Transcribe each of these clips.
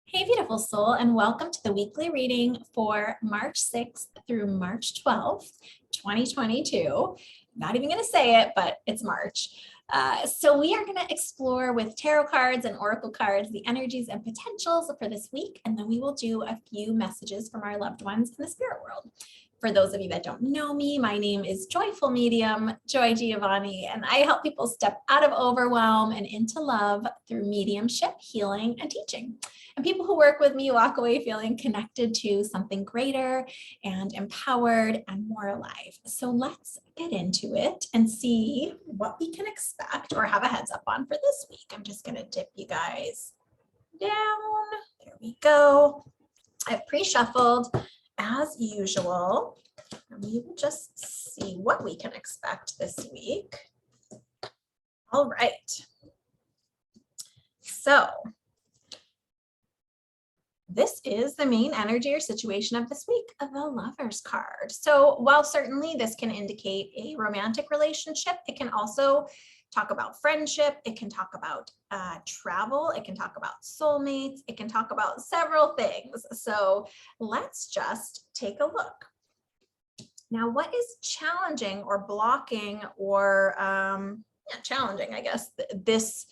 Hey, beautiful soul, and welcome to the weekly reading for March 6th through March 12th, 2022. Not even going to say it, but it's March. So we are going to explore with tarot cards and oracle cards the energies and potentials for this week, and then we will do a few messages from our loved ones in the spirit world. For those of you that don't know me, my name is Joyful Medium, Joy Giovanni, and I help people step out of overwhelm and into love through mediumship, healing, and teaching. And people who work with me walk away feeling connected to something greater and empowered and more alive. So let's get into it and see what we can expect or have a heads up on for this week. I'm just going to dip you guys down. There we go. I've pre-shuffled as usual, and we will just see what we can expect this week. All right. So this is the main energy or situation of this week, the Lovers card. So while certainly this can indicate a romantic relationship, it can also talk about friendship. It can talk about travel. It can talk about soulmates. It can talk about several things. So let's just take a look. Now, what is challenging or blocking or challenging, I guess, this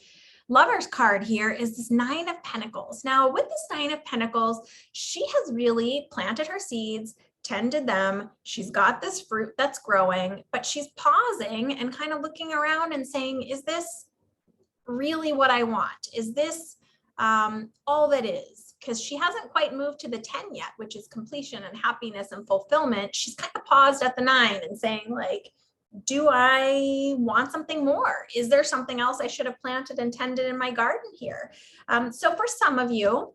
Lovers card here is this Nine of Pentacles. Now, with this Nine of Pentacles, she has really planted her seeds, tended them. She's got this fruit that's growing, but she's pausing and kind of looking around and saying, is this really what I want? Is this all that is? Because she hasn't quite moved to the 10 yet, which is completion and happiness and fulfillment. She's kind of paused at the 9 and saying, like, do I want something more? Is there something else I should have planted and tended in my garden here? So for some of you,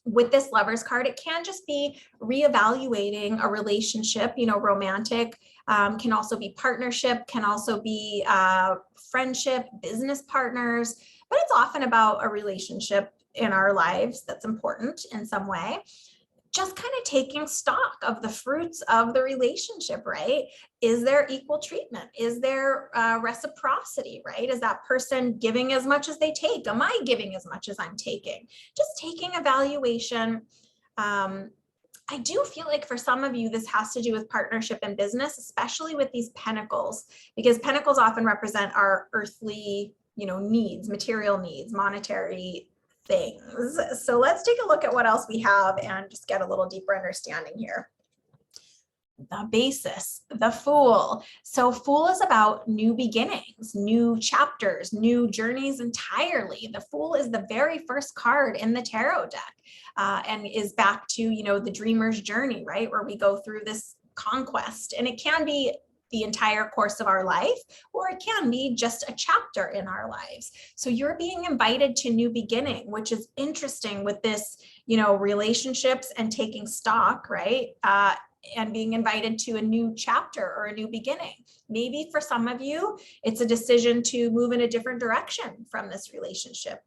with this Lovers card, it can just be reevaluating a relationship, romantic, can also be partnership, can also be friendship, business partners, but it's often about a relationship in our lives that's important in some way. Just kind of taking stock of the fruits of the relationship, right? Is there equal treatment? Is there reciprocity, right? Is that person giving as much as they take? Am I giving as much as I'm taking? Just taking evaluation. I do feel like for some of you, this has to do with partnership and business, especially with these pentacles, because pentacles often represent our earthly, needs, material needs, monetary things. So let's take a look at what else we have and just get a little deeper understanding here. The basis, the Fool. So Fool is about new beginnings, new chapters, new journeys entirely. The Fool is the very first card in the tarot deck and is back to, the dreamer's journey, right? Where we go through this conquest, and it can be the entire course of our life, or it can be just a chapter in our lives. So you're being invited to new beginning, which is interesting with this, relationships and taking stock, right? And being invited to a new chapter or a new beginning. Maybe for some of you, it's a decision to move in a different direction from this relationship,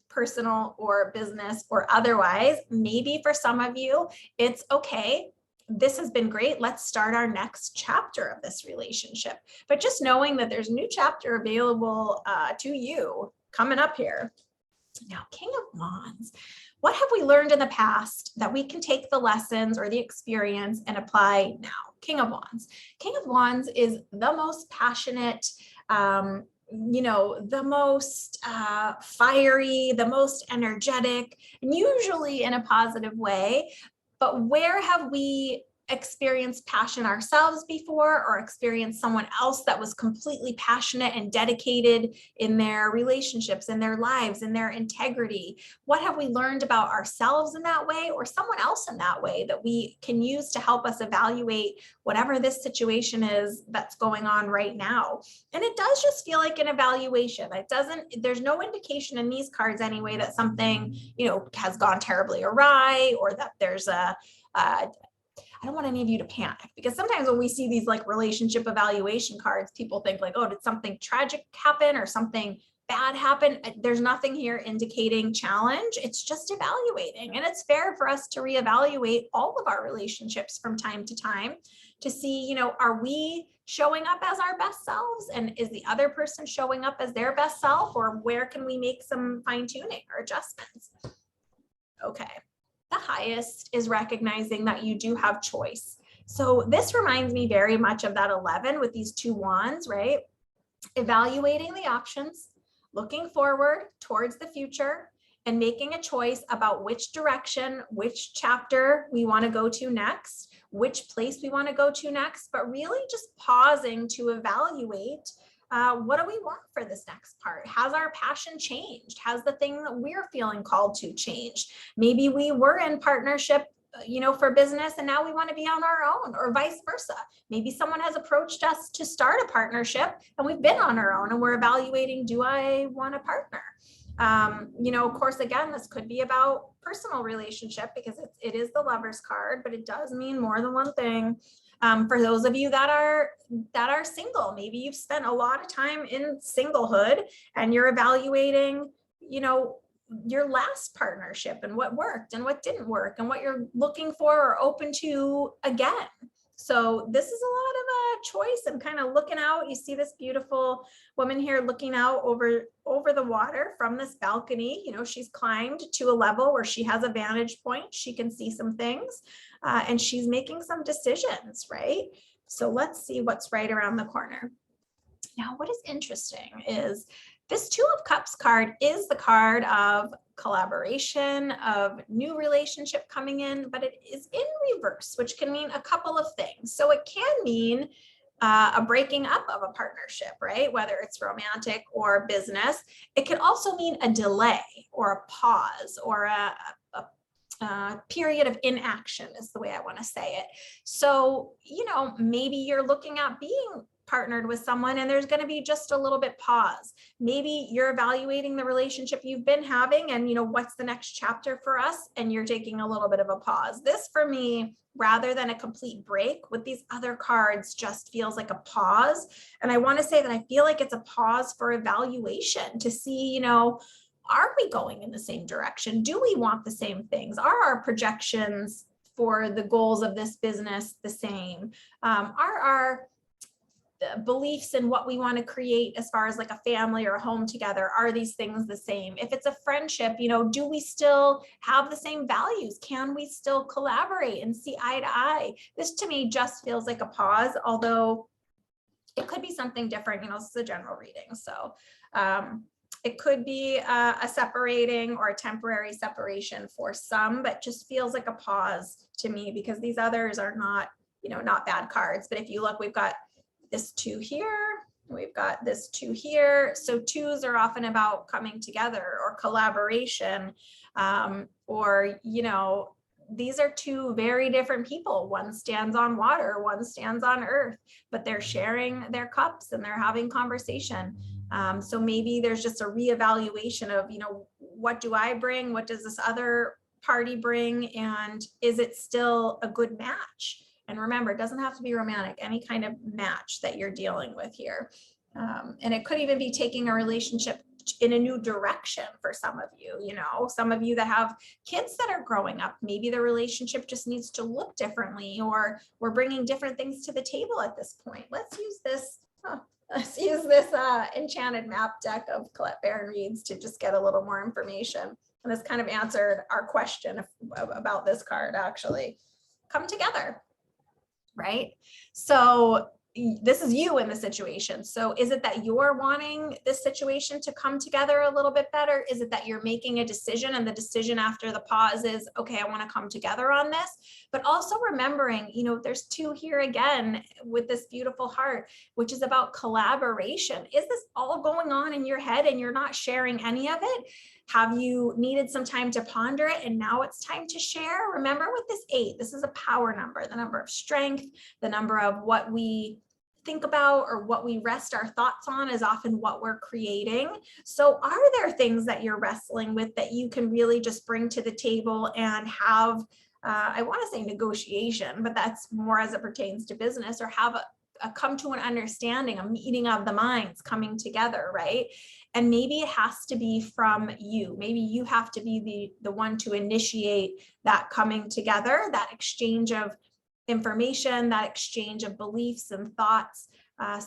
personal or business or otherwise. Maybe for some of you, it's okay. This has been great. Let's start our next chapter of this relationship. But just knowing that there's a new chapter available to you coming up here. Now, King of Wands. What have we learned in the past that we can take the lessons or the experience and apply now? King of Wands. King of Wands is the most passionate, the most fiery, the most energetic, and usually in a positive way. But where have we experienced passion ourselves before, or experienced someone else that was completely passionate and dedicated in their relationships, in their lives, in their integrity? What have we learned about ourselves in that way, or someone else in that way, that we can use to help us evaluate whatever this situation is that's going on right now? And it does just feel like an evaluation. There's no indication in these cards anyway that something, has gone terribly awry, or that there's I don't want any of you to panic, because sometimes when we see these like relationship evaluation cards, people think like, oh, did something tragic happen or something bad happen? There's nothing here indicating challenge. It's just evaluating. And it's fair for us to reevaluate all of our relationships from time to time to see, are we showing up as our best selves? And is the other person showing up as their best self? Or where can we make some fine tuning or adjustments? Okay. The highest is recognizing that you do have choice. So this reminds me very much of that 11 with these two wands, right? Evaluating the options, looking forward towards the future, and making a choice about which direction, which chapter we want to go to next, which place we want to go to next, but really just pausing to evaluate what do we want for this next part? Has our passion changed? Has the thing that we're feeling called to changed? Maybe we were in partnership for business and now we want to be on our own, or vice versa. Maybe someone has approached us to start a partnership and we've been on our own and we're evaluating, do I want to partner? Of course, again, this could be about personal relationship because it is the Lover's card, but it does mean more than one thing. For those of you that are single, maybe you've spent a lot of time in singlehood and you're evaluating, your last partnership and what worked and what didn't work and what you're looking for or open to again. So this is a lot of choice and kind of looking out. You see this beautiful woman here looking out over the water from this balcony. She's climbed to a level where she has a vantage point. She can see some things and she's making some decisions, right? So let's see what's right around the corner. Now, what is interesting is this Two of Cups card is the card of collaboration, of new relationship coming in, but it is in reverse, which can mean a couple of things. So it can mean a breaking up of a partnership, right? Whether it's romantic or business. It can also mean a delay or a pause or a period of inaction is the way I want to say it. So, maybe you're looking at being partnered with someone and there's going to be just a little bit pause. Maybe you're evaluating the relationship you've been having and what's the next chapter for us, and you're taking a little bit of a pause. This for me, rather than a complete break with these other cards, just feels like a pause. And I want to say that I feel like it's a pause for evaluation to see, are we going in the same direction? Do we want the same things? Are our projections for the goals of this business the same? Are our beliefs in what we want to create as far as like a family or a home together, are these things the same? If it's a friendship, do we still have the same values? Can we still collaborate and see eye to eye? This to me just feels like a pause, although it could be something different. This is a general reading. So it could be a separating or a temporary separation for some, but just feels like a pause to me because these others are not, not bad cards. But if you look, we've got this 2 here, we've got this 2 here. So 2s are often about coming together or collaboration, or, these are 2 very different people. One stands on water, one stands on earth, but they're sharing their cups and they're having conversation. So maybe there's just a reevaluation of, what do I bring? What does this other party bring? And is it still a good match? And remember, it doesn't have to be romantic, any kind of match that you're dealing with here. And it could even be taking a relationship in a new direction for some of you, some of you that have kids that are growing up, maybe the relationship just needs to look differently, or we're bringing different things to the table at this point. Let's use this enchanted map deck of Colette Baron Reads to just get a little more information. And this kind of answered our question about this card, actually. Come together. Right? So this is you in the situation. So is it that you're wanting this situation to come together a little bit better? Is it that you're making a decision and the decision after the pause is, okay, I want to come together on this? But also remembering, there's 2 here again with this beautiful heart, which is about collaboration. Is this all going on in your head and you're not sharing any of it? Have you needed some time to ponder it and now it's time to share? Remember with this 8, this is a power number, the number of strength, the number of what we think about or what we rest our thoughts on is often what we're creating. So are there things that you're wrestling with that you can really just bring to the table and have, I want to say negotiation, but that's more as it pertains to business, or have a come to an understanding, a meeting of the minds coming together, right? And maybe it has to be from you. Maybe you have to be the one to initiate that coming together, that exchange of information, that exchange of beliefs and thoughts.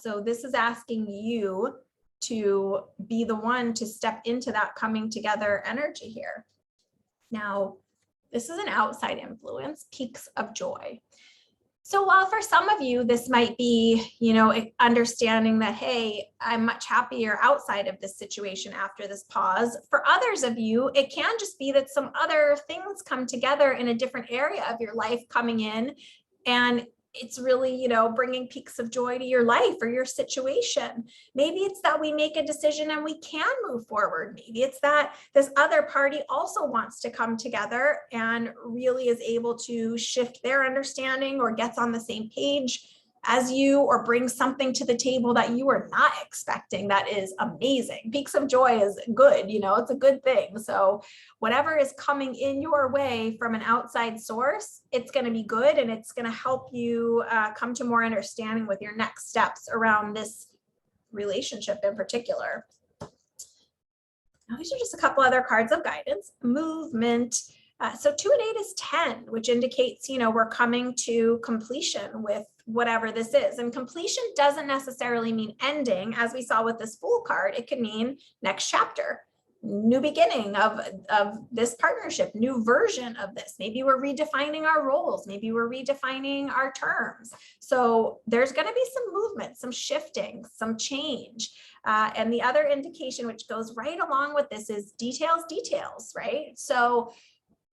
So this is asking you to be the one to step into that coming together energy here. Now, This is an outside influence, peaks of joy. So while for some of you, this might be, understanding that, hey, I'm much happier outside of this situation after this pause. For others of you, it can just be that some other things come together in a different area of your life coming in, and it's really, bringing peaks of joy to your life or your situation. Maybe it's that we make a decision and we can move forward. Maybe it's that this other party also wants to come together and really is able to shift their understanding or gets on the same page as you, or bring something to the table that you were not expecting. That is amazing. Peaks of joy is good, it's a good thing. So whatever is coming in your way from an outside source, it's going to be good, and it's going to help you come to more understanding with your next steps around this relationship in particular. Now, these are just a couple other cards of guidance. Movement. So 2 and 8 is 10, which indicates, we're coming to completion with whatever this is. And completion doesn't necessarily mean ending. As we saw with this Fool card, it could mean next chapter, new beginning of this partnership, new version of this. Maybe we're redefining our roles. Maybe we're redefining our terms. So there's going to be some movement, some shifting, some change. And the other indication, which goes right along with this, is details, right? So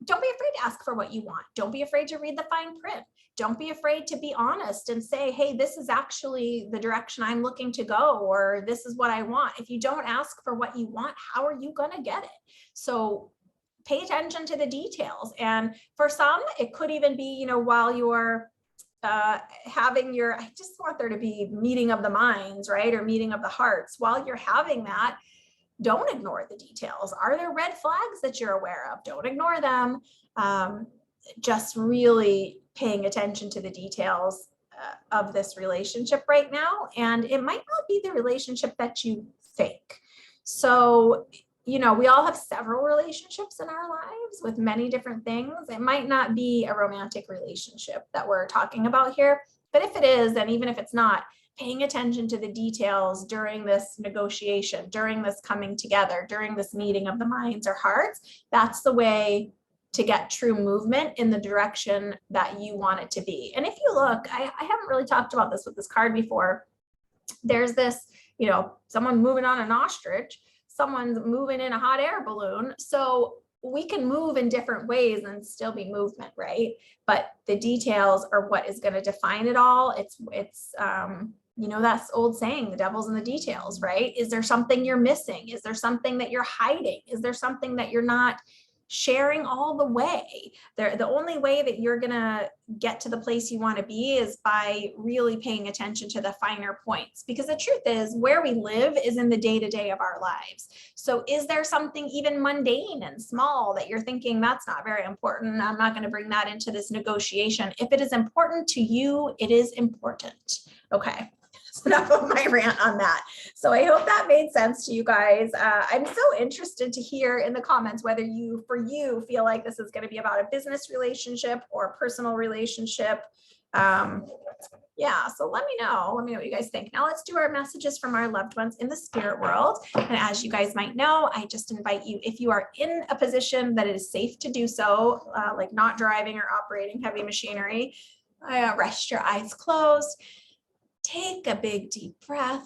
don't be afraid to ask for what you want. Don't be afraid to read the fine print. Don't be afraid to be honest and say, hey, this is actually the direction I'm looking to go, or this is what I want. If you don't ask for what you want, how are you going to get it? So pay attention to the details. And for some, it could even be, while you're having your, I just want there to be meeting of the minds, right? Or meeting of the hearts. While you're having that, don't ignore the details. Are there red flags that you're aware of? Don't ignore them. Just really paying attention to the details of this relationship right now. And it might not be the relationship that you think. So, we all have several relationships in our lives with many different things. It might not be a romantic relationship that we're talking about here, but if it is, and even if it's not, paying attention to the details during this negotiation, during this coming together, during this meeting of the minds or hearts, that's the way to get true movement in the direction that you want it to be. And if you look, I haven't really talked about this with this card before. There's this, someone moving on an ostrich, someone's moving in a hot air balloon. So we can move in different ways and still be movement, right? But the details are what is going to define it all. It's that's old saying, the devil's in the details, right? Is there something you're missing? Is there something that you're hiding? Is there something that you're not sharing all the way? The only way that you're going to get to the place you want to be is by really paying attention to the finer points, because the truth is, where we live is in the day-to-day of our lives. So is there something even mundane and small that you're thinking, that's not very important, I'm not going to bring that into this negotiation? If it is important to you, it is important. Okay. Enough of my rant on that. So I hope that made sense to you guys. I'm so interested to hear in the comments whether you feel like this is going to be about a business relationship or a personal relationship. Yeah, so let me know what you guys think. Now let's do our messages from our loved ones in the spirit world. And as you guys might know, I just invite you, if you are in a position that it is safe to do so, like not driving or operating heavy machinery, rest your eyes closed. Take a big deep breath,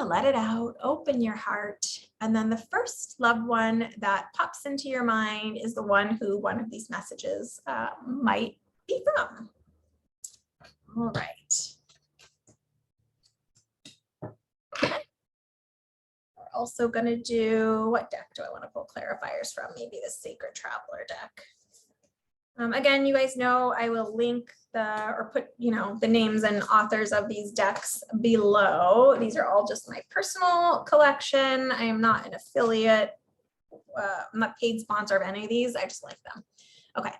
let it out, open your heart. And then the first loved one that pops into your mind is the one who one of these messages might be from. All right. We're also going to do, what deck do I want to pull clarifiers from? Maybe the Sacred Traveler deck. Again, you guys know I will link put the names and authors of these decks below. These are all just my personal collection. I am not an affiliate. I'm not paid sponsor of any of these. I just like them. Okay.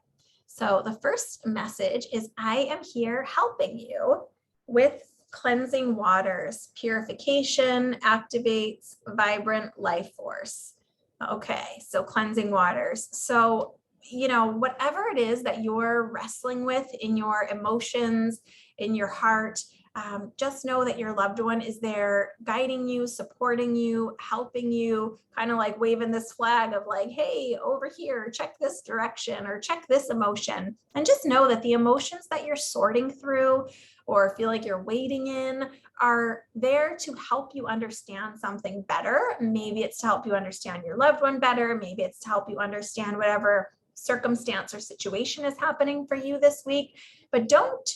So the first message is, I am here helping you with cleansing waters. Purification activates vibrant life force. Okay. So cleansing waters. So whatever it is that you're wrestling with in your emotions, in your heart, Just know that your loved one is there guiding you, supporting you, helping you, kind of like waving this flag of like, hey, over here, check this direction or check this emotion. And just know that the emotions that you're sorting through or feel like you're wading in are there to help you understand something better. Maybe it's to help you understand your loved one better. Maybe it's to help you understand whatever circumstance or situation is happening for you this week. But don't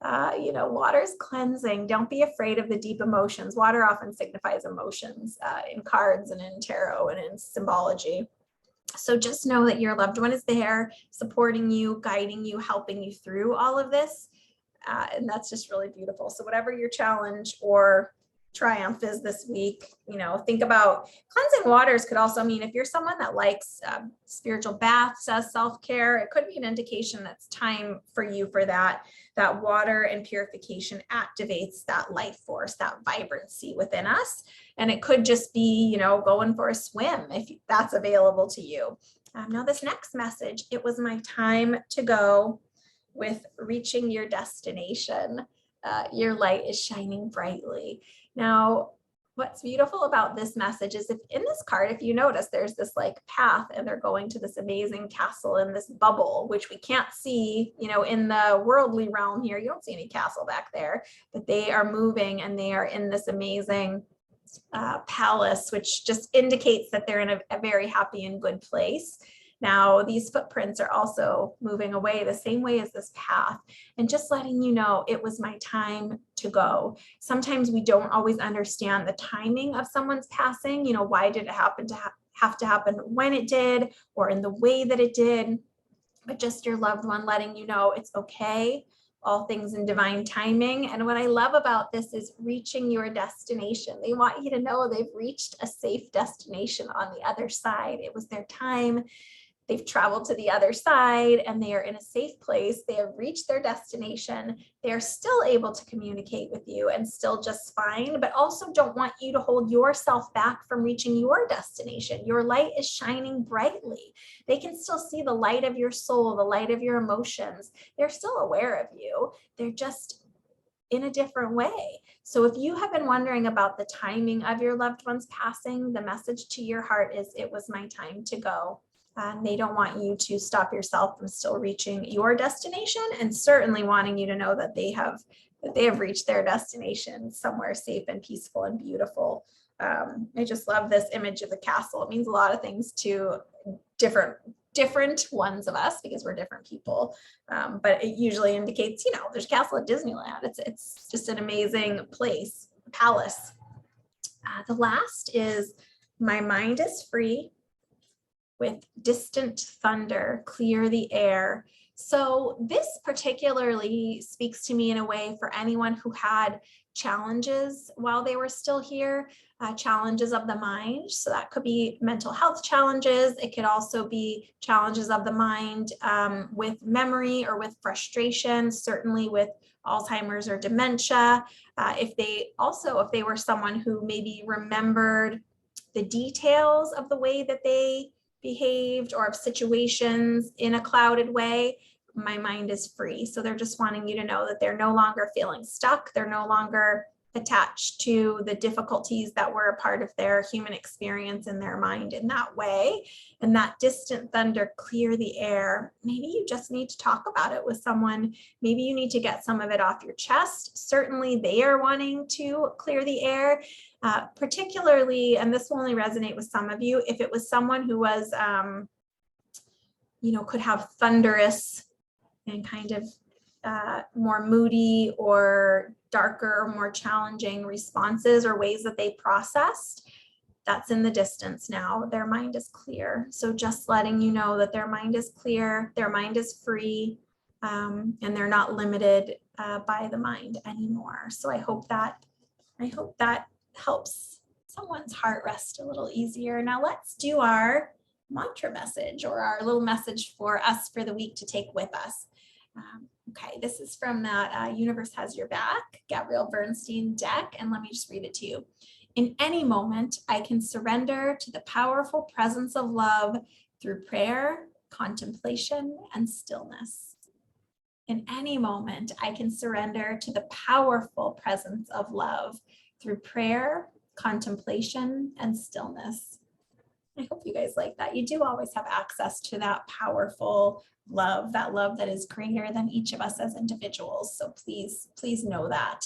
water is cleansing. Don't be afraid of the deep emotions. Water often signifies emotions in cards and in tarot and in symbology. So just know that your loved one is there, supporting you, guiding you, helping you through all of this. And that's just really beautiful. So whatever your challenge or triumph is this week, think about cleansing waters. Could also mean if you're someone that likes spiritual baths as self-care, it could be an indication that's time for you for that water and purification activates that life force, that vibrancy within us. And it could just be, going for a swim if that's available to you. Now this next message, it was my time to go with reaching your destination. Your light is shining brightly. Now, what's beautiful about this message is if in this card, if you notice, there's this like path and they're going to this amazing castle in this bubble, which we can't see, in the worldly realm here. You don't see any castle back there, but they are moving and they are in this amazing palace, which just indicates that they're in a very happy and good place. Now, these footprints are also moving away the same way as this path, and just letting you know it was my time to go. Sometimes we don't always understand the timing of someone's passing. Why did it happen to have to happen when it did or in the way that it did? But just your loved one letting you know it's okay. All things in divine timing. And what I love about this is reaching your destination. They want you to know they've reached a safe destination on the other side. It was their time. They've traveled to the other side and they are in a safe place. They have reached their destination. They are still able to communicate with you and still just fine, but also don't want you to hold yourself back from reaching your destination. Your light is shining brightly. They can still see the light of your soul, the light of your emotions. They're still aware of you. They're just in a different way. So if you have been wondering about the timing of your loved one's passing, the message to your heart is it was my time to go. And they don't want you to stop yourself from still reaching your destination, and certainly wanting you to know that they have reached their destination somewhere safe and peaceful and beautiful. I just love this image of the castle. It means a lot of things to different ones of us because we're different people. But it usually indicates, there's a castle at Disneyland. It's just an amazing place, palace. The last is my mind is free. With distant thunder, clear the air. So this particularly speaks to me in a way for anyone who had challenges while they were still here, challenges of the mind. So that could be mental health challenges. It could also be challenges of the mind with memory or with frustration, certainly with Alzheimer's or dementia. If they were someone who maybe remembered the details of the way that they behaved or of situations in a clouded way, my mind is free. So they're just wanting you to know that they're no longer feeling stuck. They're no longer attached to the difficulties that were a part of their human experience in their mind in that way. And that distant thunder, clear the air. Maybe you just need to talk about it with someone. Maybe you need to get some of it off your chest. Certainly they are wanting to clear the air. Particularly, and this will only resonate with some of you, if it was someone who was, could have thunderous and kind of more moody or darker or more challenging responses or ways that they processed, that's in the distance now. Their mind is clear. So just letting you know that their mind is clear, their mind is free, and they're not limited by the mind anymore. So I hope that helps someone's heart rest a little easier. Now let's do our mantra message or our little message for us for the week to take with us. Okay, this is from that Universe Has Your Back, Gabrielle Bernstein deck, and let me just read it to you. In any moment, I can surrender to the powerful presence of love through prayer, contemplation, and stillness. in any moment, I can surrender to the powerful presence of love through prayer, contemplation, and stillness. I hope you guys like that. You do always have access to that powerful love that is greater than each of us as individuals. So please know that.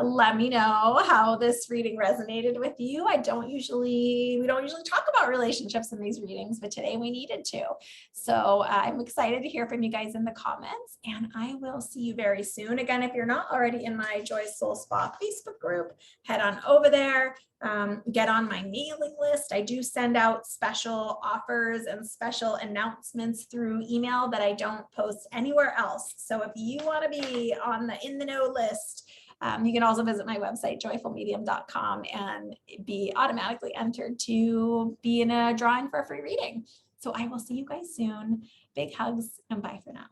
Let me know how this reading resonated with you. We don't usually talk about relationships in these readings, but today we needed to. So I'm excited to hear from you guys in the comments, and I will see you very soon. Again, if you're not already in my Joy Soul Spa Facebook group, head on over there. Get on my mailing list. I do send out special offers and special announcements through email that I don't post anywhere else. So if you want to be on the in the know list, you can also visit my website, joyfulmedium.com, and be automatically entered to be in a drawing for a free reading. So I will see you guys soon. Big hugs and bye for now.